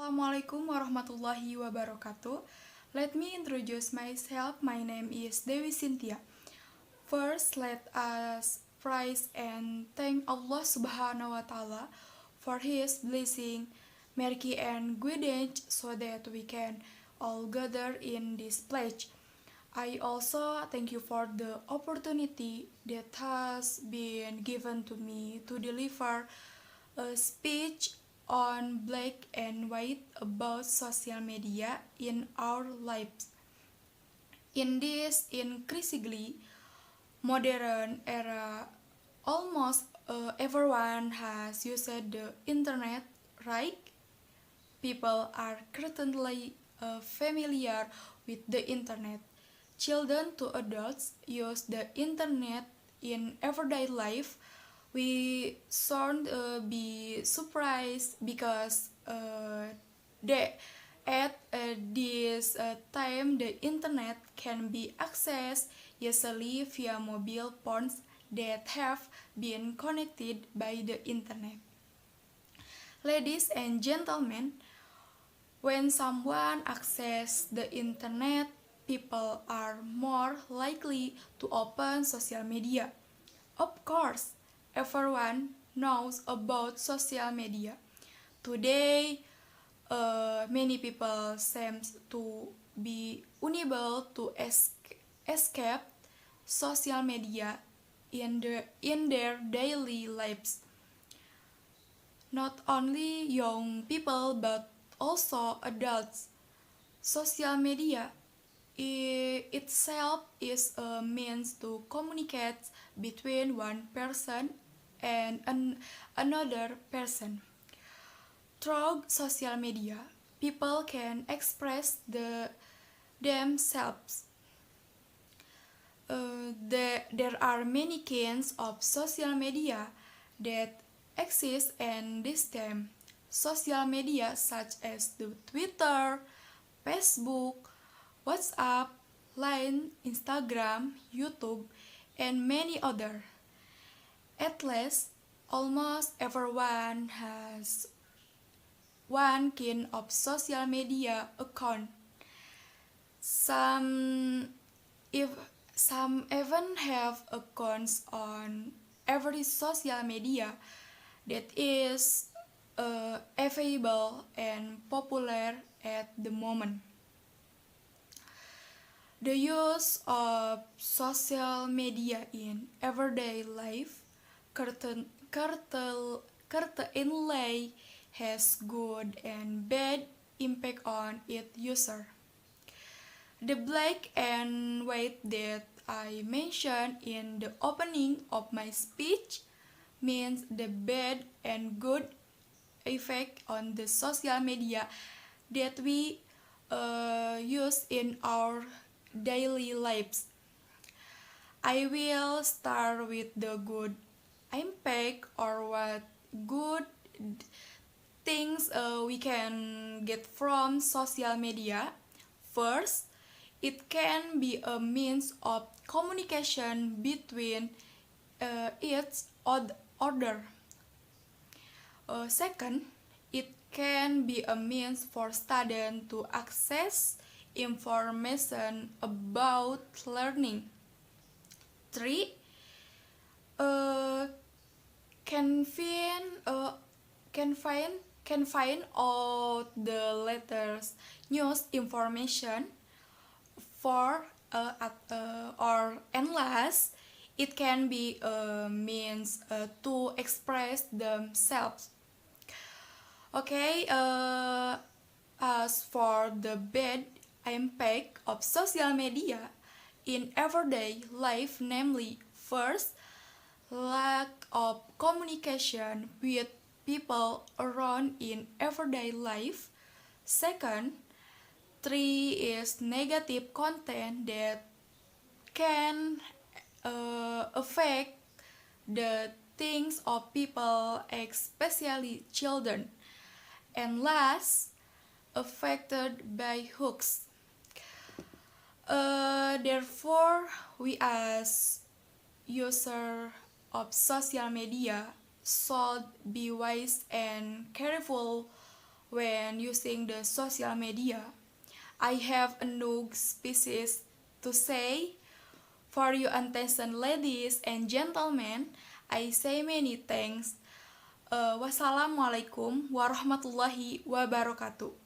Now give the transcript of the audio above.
Assalamualaikum warahmatullahi wabarakatuh. Let me introduce myself. My name is Dewi Cynthia. First, let us praise and thank Allah Subhanahu wa Ta'ala for His blessing, mercy, and guidance so that we can all gather in this place. I also thank you for the opportunity that has been given to me to deliver a speech on black and white about social media in our lives. In this increasingly modern era, almost everyone has used the internet, right? People are currently familiar with the internet. Children to adults use the internet in everyday life. We should be surprised because at this time the internet can be accessed easily via mobile phones that have been connected by the internet. Ladies and gentlemen, when someone accesses the internet, people are more likely to open social media. Of course, everyone knows about social media. Today, many people seem to be unable to escape social media in their daily lives. Not only young people but also adults. Social media itself is a means to communicate between one person and another person. Through social media, people can express themselves. There are many kinds of social media that exist in this time. Social media such as the Twitter, Facebook, WhatsApp, Line, Instagram, YouTube, and many other. At least, almost everyone has one kind of social media account. Some if some even have accounts on every social media that is available and popular at the moment. The use of social media in everyday life certainly has good and bad impact on its user. The black and white that I mentioned in the opening of my speech means the bad and good effect on the social media that we use in our daily lives. I will start with the good impact or what good things we can get from social media. First, it can be a means of communication between its other. Second, it can be a means for students to access information about learning. Three, uh, can find uh, can find can find out the latest news information. For or unless it can be a means to express themselves. Okay, as for the bad impact of social media in everyday life, namely, first, lack of communication with people around in everyday life. Second, three is negative content that can affect the things of people, especially children. And last, affected by hooks. Therefore, we as user of social media should be wise and careful when using the social media. I have no species to say. For your attention, ladies and gentlemen, I say many thanks. Wassalamualaikum warahmatullahi wabarakatuh.